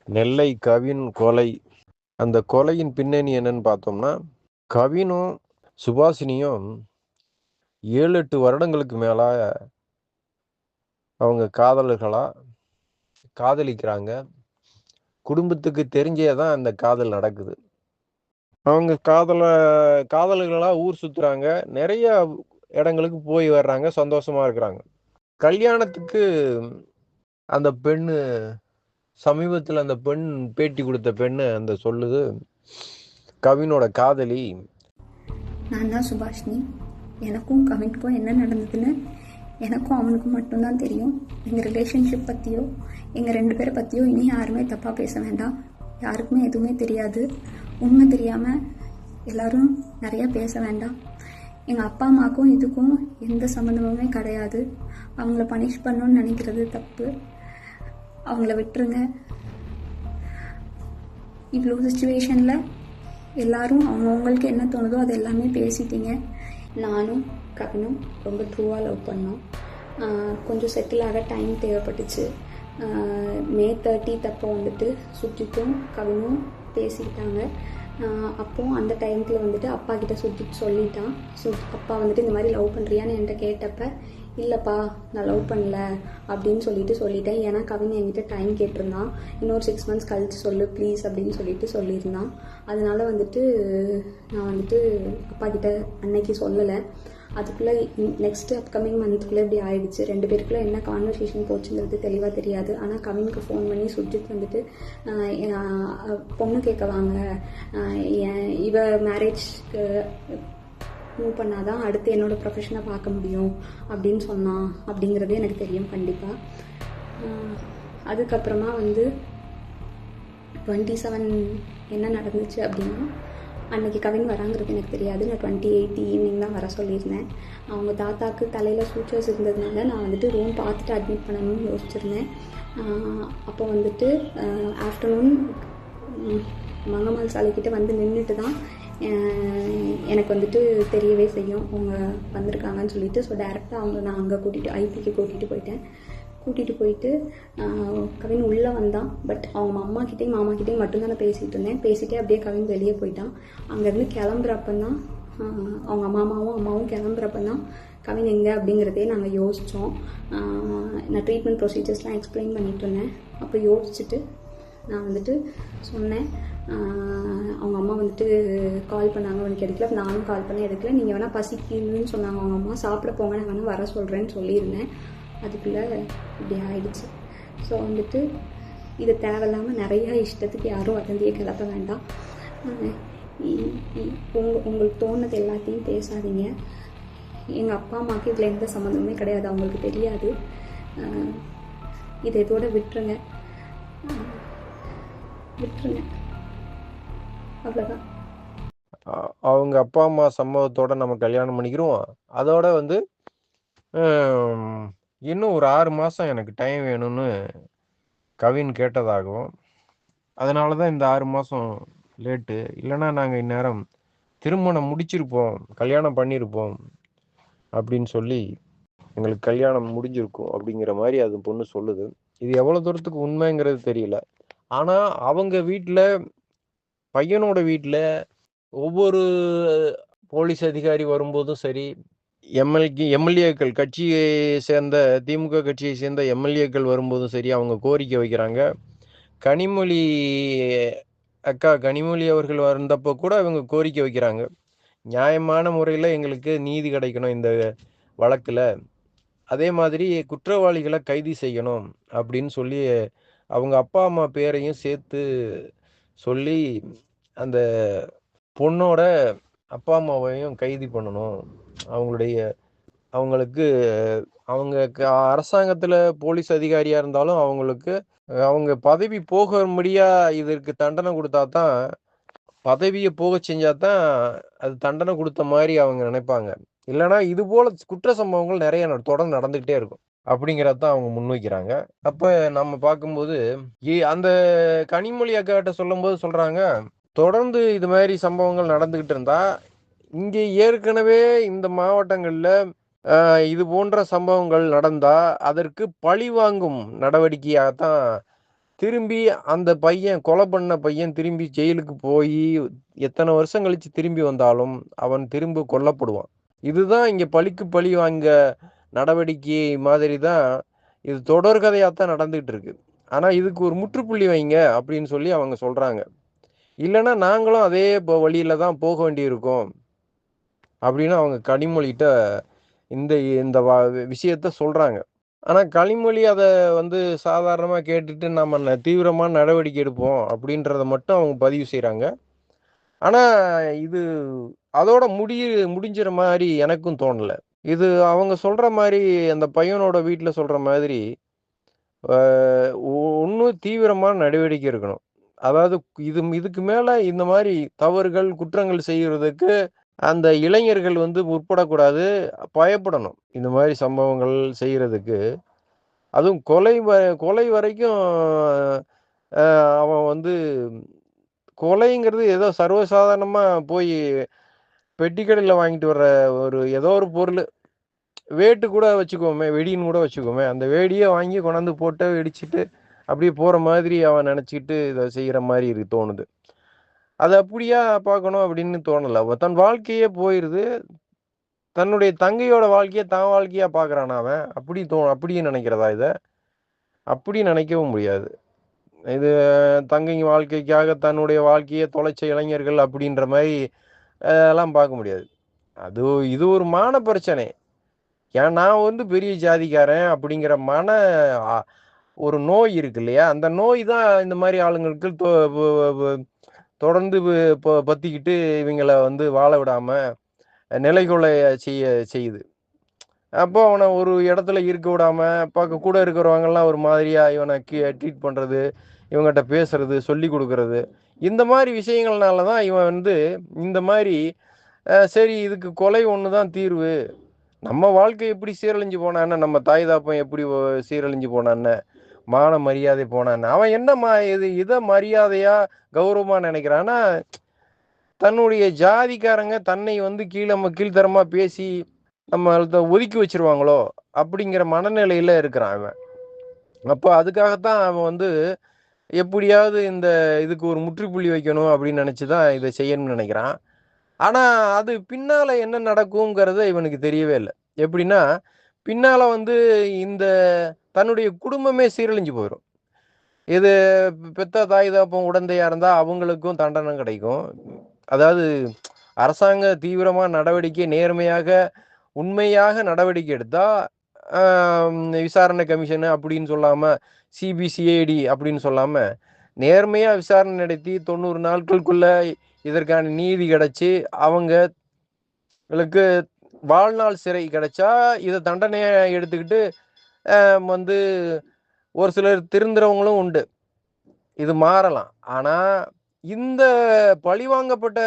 நெல்லை கவின் கொலை. அந்த கொலையின் பின்னணி என்னன்னு பார்த்தோம்னா, கவினும் சுபாஷினியும் 7-8 வருடங்களுக்கு மேல அவங்க காதலிக்கிறாங்க. குடும்பத்துக்கு தெரிஞ்சே தான் அந்த காதல் நடக்குது. அவங்க காதலர்களா ஊர் சுத்துறாங்க. நிறைய இடங்களுக்கு போய் வர்றாங்க. சந்தோஷமா இருக்கிறாங்க. கல்யாணத்துக்கு அந்த பெண்ணு சமீபத்தில் அந்த பெண் பேட்டி கொடுத்த பெண்ணு அந்த சொல்லுது, கவினோட காதலி, நான் தான் சுபாஷினி. எனக்கும் கவினுக்கும் என்ன நடந்ததுன்னு எனக்கும் அவனுக்கும் மட்டும்தான் தெரியும். எங்கள் ரிலேஷன்ஷிப் பற்றியோ எங்கள் 2 பேரை பற்றியோ இனி யாருமே தப்பாக பேச வேண்டாம். யாருக்குமே எதுவுமே தெரியாது. உண்மை தெரியாமல் எல்லோரும் நிறையா பேச வேண்டாம். எங்கள் அப்பா அம்மாவுக்கும் இதுக்கும் எந்த சம்மந்தமுமே கிடையாது. அவங்கள பனிஷ் பண்ணணும்னு நினைக்கிறது தப்பு. அவங்கள விட்டுருங்க. இவ்வளோ சுச்சுவேஷனில் எல்லாரும் அவங்கவுங்களுக்கு என்ன தோணுதோ அது எல்லாமே பேசிட்டீங்க. நானும் கவினும் ரொம்ப ட்ரூவாக லவ் பண்ணோம். கொஞ்சம் செட்டில் ஆக டைம் தேவைப்பட்டுச்சு. மே 30 அப்போ வந்துட்டு சுஜித்தும் கவினும் பேசிக்கிட்டாங்க. அப்போது அந்த டைமுக்குள்ள வந்துட்டு அப்பா கிட்ட சுஜித் சொல்லிட்டான். அப்பா வந்துட்டு இந்த மாதிரி லவ் பண்ணுறியான்னு என்கிட்ட கேட்டப்ப, இல்லைப்பா நான் லவ் பண்ணல அப்படின்னு சொல்லிட்டேன். ஏன்னா கவின் என்கிட்ட டைம் கேட்டிருந்தான். இன்னொரு 6 months கழிச்சு சொல்லு ப்ளீஸ் அப்படின்னு சொல்லியிருந்தான். அதனால வந்துட்டு நான் வந்துட்டு அப்பா கிட்ட அன்னைக்கு சொல்லலை. அதுக்குள்ளே நெக்ஸ்ட்டு அப்கமிங் மந்த்துக்குள்ளே இப்படி ஆயிடுச்சு. 2 பேருக்குள்ளே என்ன கான்வர்சேஷன் போச்சுங்கிறது தெளிவாக தெரியாது. ஆனால் கவினுக்கு ஃபோன் பண்ணி சுஜித் வந்துட்டு பொண்ணு கேட்க வாங்க, இவ மேரேஜ்க்கு மூவ் பண்ணாதான் அடுத்து என்னோடய ப்ரொஃபஷனை பார்க்க முடியும் அப்படின்னு சொன்னான். அப்படிங்கிறது எனக்கு தெரியும் கண்டிப்பாக. அதுக்கப்புறமா வந்து 27 என்ன நடந்துச்சு அப்படின்னா, அன்றைக்கி கவின் வராங்கிறது எனக்கு தெரியாது. நான் 28 ஈவினிங் தான் வர சொல்லியிருந்தேன். அவங்க தாத்தாவுக்கு தலையில் சூச்சர்ஸ் இருந்ததுனால நான் வந்துட்டு ரூம் பார்த்துட்டு அட்மிட் பண்ணணும்னு யோசிச்சிருந்தேன். அப்போ வந்துட்டு ஆஃப்டர்நூன் மங்கம்மாள் சாலைக்கிட்ட வந்து நின்றுட்டு தான் எனக்கு வந்துட்டு தெரியவே செய்யும் அவங்க வந்திருக்காங்கன்னு சொல்லிட்டு. ஸோ டேரெக்டாக நான் அங்கே ஐபிக்கு கூட்டிகிட்டு போயிட்டு கவின் உள்ளே வந்தான். பட் அவங்க அம்மாக்கிட்டேயும் மாமாக்கிட்டேயும் மட்டும்தான் நான் பேசிகிட்டு இருந்தேன். பேசிகிட்டே அப்படியே கவின் வெளியே போயிட்டான். அங்கேருந்து கிளம்புறப்பந்தான் அவங்க அம்மாவும் கிளம்புறப்பந்தான் கவின் எங்கே அப்படிங்கிறதே நாங்கள் யோசித்தோம். நான் ட்ரீட்மெண்ட் ப்ரொசீஜர்ஸ்லாம் எக்ஸ்பிளைன் பண்ணிகிட்டு இருந்தேன். அப்போ யோசிச்சுட்டு நான் வந்துட்டு சொன்னேன். அவங்க அம்மா வந்துட்டு கால் பண்ணாங்க, அவனுக்கு எடுக்கல. நானும் கால் பண்ண எடுக்கல. நீங்கள் வேணால் பசிக்குன்னு சொன்னாங்க அவங்க அம்மா, சாப்பிட போங்க, நான் வேணால் வர சொல்கிறேன்னு சொல்லியிருந்தேன். அதுக்குள்ளே இப்படி ஆயிடுச்சு. ஸோ வந்துட்டு இது தேவையில்லாமல் நிறையா இஷ்டத்துக்கு யாரும் வதந்தியை கிளப்ப வேண்டாம். உங்களுக்கு தோணுது எல்லாத்தையும் பேசாதீங்க. எங்கள் அப்பா அம்மாவுக்கு இதில் எந்த சம்மந்தமே கிடையாது, அவங்களுக்கு தெரியாது. இதை இதோட விட்டுருங்க. அவ்வளோதான். அவங்க அப்பா அம்மா சம்மதத்தோட நம்ம கல்யாணம் பண்ணிக்கிறோம். அதோட வந்து இன்னும் ஒரு 6 மாதம் எனக்கு டைம் வேணும்னு கவின் கேட்டதாகவும், அதனால தான் இந்த 6 மாதம் லேட்டு. இல்லைன்னா நாங்கள் இந்நேரம் திருமணம் முடிச்சிருப்போம், கல்யாணம் பண்ணியிருப்போம் அப்படின்னு சொல்லி எங்களுக்கு கல்யாணம் முடிஞ்சிருக்கும் அப்படிங்கிற மாதிரி அது பொண்ணு சொல்லுது. இது எவ்வளோ தூரத்துக்கு உண்மைங்கிறது தெரியல. ஆனால் அவங்க வீட்டில், பையனோட வீட்டில் ஒவ்வொரு போலீஸ் அதிகாரி வரும்போதும் சரி, எம்எல்ஏக்கள் கட்சியை சேர்ந்த, திமுக கட்சியை சேர்ந்த எம்எல்ஏக்கள் வரும்போதும் சரி, அவங்க கோரிக்கை வைக்கிறாங்க. கனிமொழி அவர்கள் வந்தப்போ கூட அவங்க கோரிக்கை வைக்கிறாங்க, நியாயமான முறையில் எங்களுக்கு நீதி கிடைக்கணும் இந்த வழக்கில், அதே மாதிரி குற்றவாளிகளை கைது செய்யணும் அப்படின்னு சொல்லி அவங்க அப்பா அம்மா பேரையும் சேர்த்து சொல்லி அந்த பொண்ணோட அப்பா அம்மாவையும் கைது பண்ணணும். அவங்களுக்கு அவங்க அரசாங்கத்தில் போலீஸ் அதிகாரியாக இருந்தாலும் அவங்களுக்கு அவங்க பதவி போகும்படியா இதற்கு தண்டனை கொடுத்தா தான், பதவியை போக செஞ்சா தான் அது தண்டனை கொடுத்த மாதிரி அவங்க நினைப்பாங்க. இல்லைன்னா இது போல குற்ற சம்பவங்கள் நிறைய தொடர்ந்து நடந்துகிட்டே இருக்கும் அப்படிங்கிறதான் அவங்க முன்வைக்கிறாங்க. அப்ப நம்ம பார்க்கும்போது அந்த கனிமொழி அக்காட்ட சொல்லும் போது சொல்றாங்க, தொடர்ந்து இது மாதிரி சம்பவங்கள் நடந்துகிட்டு இருந்தா, இங்கே ஏற்கனவே இந்த மாவட்டங்கள்ல இது போன்ற சம்பவங்கள் நடந்தா அதற்கு பழி வாங்கும் நடவடிக்கையாகத்தான் திரும்பி அந்த பையன் கொலை பண்ண பையன் திரும்பி ஜெயிலுக்கு போய் எத்தனை வருஷம் கழிச்சு திரும்பி வந்தாலும் அவன் திரும்ப கொல்லப்படுவான். இதுதான் இங்க பழிக்கு பழி வாங்க நடவடிக்கை மாதிரி தான் இது தொடர்கதையாத்தான் நடந்துகிட்டு இருக்கு. ஆனா இதுக்கு ஒரு முற்றுப்புள்ளி வைங்க அப்படின்னு சொல்லி அவங்க சொல்றாங்க. இல்லைன்னா நாங்களும் அதே வழியில தான் போக வேண்டியிருக்கும் அப்படின்னு அவங்க கனிமொழிகிட்ட இந்த இந்த விஷயத்த சொல்றாங்க. ஆனா கனிமொழி அதை வந்து சாதாரணமா கேட்டுட்டு நம்ம தீவிரமான நடவடிக்கை எடுப்போம் அப்படின்றத மட்டும் அவங்க பதிவு செய்றாங்க. ஆனா இது அதோட முடிஞ்சிற மாதிரி எனக்கும் தோணல. இது அவங்க சொல்ற மாதிரி அந்த பையனோட வீட்டுல சொல்ற மாதிரி இன்னும் தீவிரமான நடவடிக்கை இருக்கணும். அதாவது இதுக்கு மேல இந்த மாதிரி தவறுகள், குற்றங்கள் செய்யறதுக்கு அந்த இளைஞர்கள் வந்து முற்படக்கூடாது, பயப்படணும். இந்த மாதிரி சம்பவங்கள் செய்யறதுக்கு. அதுவும் கொலை வரைக்கும் அவன் வந்து கொலைங்கிறது ஏதோ சர்வசாதாரணமா போய் பெட்டி கடையில வாங்கிட்டு வர்ற ஏதோ ஒரு பொருள், வேட்டு கூட வச்சுக்கோமே, வெடின்னு கூட வச்சுக்கோமே, அந்த வேடியை வாங்கி கொண்டாந்து போட்டு வெடிச்சிட்டு அப்படியே போற மாதிரி அவன் நினைச்சிட்டு இதை செய்யற மாதிரி தோணுது. அது அப்படியா பார்க்கணும் அப்படின்னு தோணல. தன் வாழ்க்கையே போயிருது. தன்னுடைய தங்கையோட வாழ்க்கைய தான் வாழ்க்கையா பார்க்கறானா அவன்? அப்படி நினைக்கிறதா இத? அப்படி நினைக்கவும் முடியாது. இது தங்கை வாழ்க்கைக்காக தன்னுடைய வாழ்க்கைய தொலைச்ச இளைஞர்கள் அப்படின்ற மாரி எல்லாம் பார்க்க முடியாது. இது ஒரு மான பிரச்சனை. ஏன் நான் வந்து பெரிய ஜாதிக்காரன் அப்படிங்கிற அ ஒரு நோய் இருக்கு இல்லையா? அந்த நோய் தான் இந்த மாரி ஆளுங்களுக்கு தொடர்ந்து பத்திக்கிட்டு இவங்கள வந்து வாழ விடாம நிலைகுலைய செய்யுது. அப்போ அவன ஒரு இடத்துல இருக்க விடாம, கூட இருக்கிறவங்கலாம் ஒரு மாதிரியா இவன ட்ரீட் பண்றது, இவங்கட்ட பேசுறது, சொல்லிக் குடுக்குறது. இந்த மாரி விஷயங்கள்னால தான் இவன் வந்து இந்த மாரி சரி இதுக்கு கொலை ஒண்ணு தான் தீர்வு. நம்ம வாழ்க்கை எப்படி சீரழிஞ்சு போனா என்ன? நம்ம தாய் தகப்பன் எப்படி சீரழிஞ்சு போனா என்ன? மான மரியாதை போனா என்ன? அவன் என்ன இத மரியாதையா, கௌரவமா நினைக்கிறான்னா, தன்னுடைய ஜாதிக்காரங்க தன்னை வந்து கீழ்த்தரமா பேசி நம்மள ஒதுக்கி வச்சிருவாங்களோ அப்படிங்கிற மனநிலையில இருக்கிறான் அவன். அப்போ அதுக்காகத்தான் அவன் வந்து எப்படியாவது இதுக்கு ஒரு முற்றுப்புள்ளி வைக்கணும் அப்படின்னு நினைச்சுதான் இதை செய்யணும்னு நினைக்கிறான். ஆனா அது பின்னால என்ன நடக்குங்கிறத இவனுக்கு தெரியவே இல்லை. எப்படின்னா பின்னால வந்து இந்த தன்னுடைய குடும்பமே சீரழிஞ்சு போயிடும். இது பெத்த தாய் தகப்பன் உடந்தையா இருந்தா அவங்களுக்கும் தண்டனை கிடைக்கும். அதாவது அரசாங்க தீவிரமா நடவடிக்கை நேர்மையாக உண்மையாக நடவடிக்கை எடுத்தா விசாரணை கமிஷன் அப்படின்னு சொல்லாம சிபிசிஐடி அப்படின்னு சொல்லாம நேர்மையா விசாரணை நடத்தி 90 நாட்களுக்குள்ள இதற்கான நீதி கிடைச்சு அவங்களுக்கு வாழ்நாள் சிறை கிடைச்சா இதை தண்டனையை எடுத்துக்கிட்டு வந்து ஒரு சிலர் திருந்துறவங்களும் உண்டு. இது மாறலாம். ஆனா இந்த பழிவாங்கப்பட்ட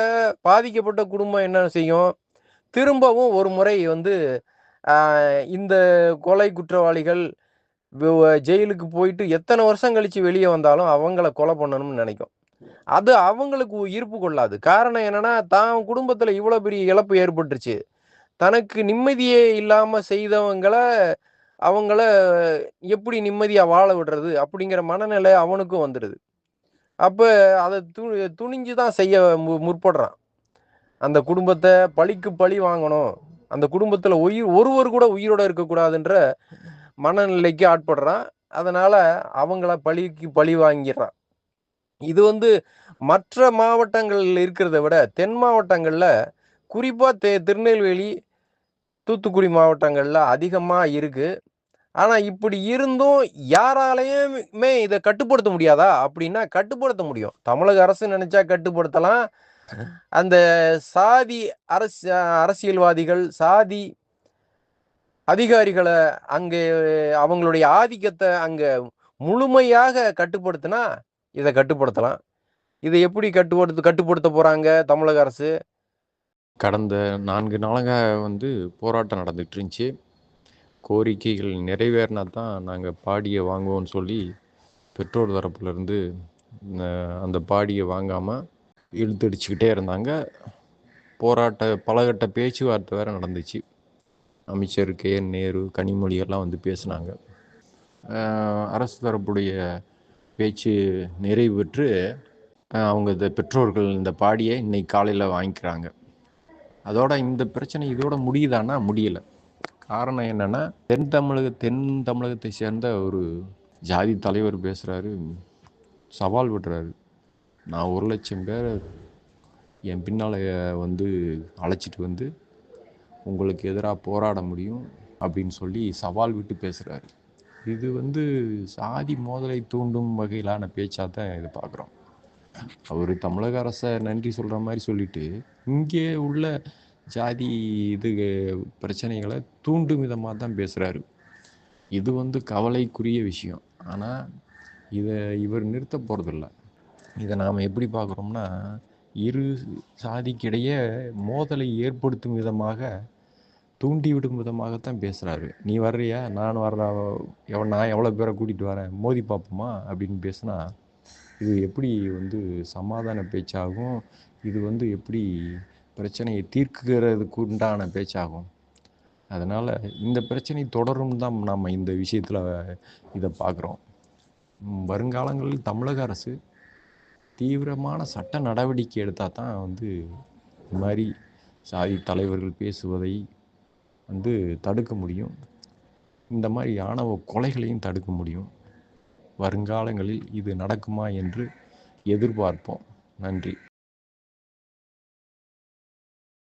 பாதிக்கப்பட்ட குடும்பம் என்ன செய்யும்? திரும்பவும் ஒரு முறை வந்து இந்த கொலை குற்றவாளிகள் ஜெயிலுக்கு போயிட்டு எத்தனை வருஷம் கழிச்சு வெளியே வந்தாலும் அவங்கள கொலை பண்ணணும்னு நினைக்கும். அது அவங்களுக்கு ஈர்ப்பு கொள்ளாது. காரணம் என்னன்னா, தான் குடும்பத்துல இவ்வளவு பெரிய இழப்பு ஏற்பட்டுருச்சு. தனக்கு நிம்மதியே இல்லாம அவங்கள எப்படி நிம்மதியா வாழ விடுறது? அப்படிங்கிற மனநிலை அவனுக்கும் வந்துடுது. அப்ப அத துணிஞ்சுதான் செய்ய முற்படுறான். அந்த குடும்பத்த பழிக்கு பழி வாங்கணும். அந்த குடும்பத்துல ஒருவர் கூட உயிரோட இருக்கக்கூடாதுன்ற மனநிலைக்கு ஆட்படுறான். அதனால அவங்கள பழிக்கு பழி வாங்கிடுறான். இது வந்து மற்ற மாவட்டங்கள் இருக்கிறத விட தென் மாவட்டங்கள்ல குறிப்பா திருநெல்வேலி, தூத்துக்குடி மாவட்டங்கள்ல அதிகமா இருக்கு. ஆனா இப்படி இருந்தும் யாராலையுமே இதை கட்டுப்படுத்த முடியாதா அப்படின்னா கட்டுப்படுத்த முடியும். தமிழக அரசு நினைச்சா கட்டுப்படுத்தலாம். அந்த சாதி அரசியல்வாதிகள், சாதி அதிகாரிகளை அங்கே அவங்களுடைய ஆதிக்கத்தை அங்க முழுமையாக கட்டுப்படுத்தினா இதை கட்டுப்படுத்தலாம். இதை எப்படி கட்டுப்படுத்த போறாங்க தமிழக அரசு? கடந்த 4 நாளாக வந்து போராட்டம் நடந்துட்டு இருந்துச்சு. கோரிக்கைகள் நிறைவேறினா தான் நாங்கள் பாடியை வாங்குவோம்னு சொல்லி பெற்றோர் தரப்புலேருந்து அந்த பாடியை வாங்காமல் இழுத்தடிச்சுக்கிட்டே இருந்தாங்க. பலகட்ட பேச்சுவார்த்தை வேற நடந்துச்சு. அமைச்சர் KN நேரு, கனிமொழி எல்லாம் வந்து பேசினாங்க. அரசு தரப்புடைய பேச்சு நிறைவு பெற்று அவங்க பெற்றோர்கள் இந்த பாடியை இன்னைக்கு காலையில் வாங்கிக்கிறாங்க. அதோட இந்த பிரச்சனை இதோட முடியுதான்னா முடியல. காரணம் என்னன்னா, தென் தமிழகத்தை சேர்ந்த ஒரு ஜாதி தலைவர் பேசுறாரு, சவால் விடுறாரு. நான் 1,00,000 பேரை என் பின்னால் அழைச்சிட்டு வந்து உங்களுக்கு எதிராக போராட முடியும் அப்படின்னு சொல்லி சவால் விட்டு பேசுகிறாரு. இது சாதி மோதலை தூண்டும் வகையிலான பேச்சாக தான் இது பார்க்குறோம். அவர் தமிழக அரசை நன்றி சொல்கிற மாதிரி சொல்லிட்டு இங்கே உள்ள ஜாதி பிரச்சனைகளை தூண்டும் விதமாக தான் பேசுகிறாரு. இது கவலைக்குரிய விஷயம். ஆனால் இதை இவர் நிறுத்த போகிறதில்ல. இதை நாம் எப்படி பார்க்குறோம்னா, இரு சாதிக்கிடையே மோதலை ஏற்படுத்தும் விதமாக, தூண்டிவிடும் விதமாகத்தான் பேசுகிறாரு. நீ வர்றியா, நான் வர்றா, நான் எவ்வளோ பேரை கூட்டிகிட்டு வரேன், மோதி பார்ப்போமா அப்படின்னு பேசுனா இது எப்படி சமாதான பேச்சாகும்? இது எப்படி பிரச்சனையை தீர்க்கிறதுக்கு உண்டான பேச்சாகும்? அதனால் இந்த பிரச்சனை தொடரும் தான் நாம் இந்த விஷயத்தில் இதை பார்க்குறோம். வருங்காலங்களில் தமிழக அரசு தீவிரமான சட்ட நடவடிக்கை எடுத்தால் தான் இந்த மாதிரி சாதி தலைவர்கள் பேசுவதை தடுக்க முடியும். இந்த மாதிரி ஆணவ கொலைகளையும் தடுக்க முடியும். வருங்காலங்களில் இது நடக்குமா என்று எதிர்பார்ப்போம். நன்றி.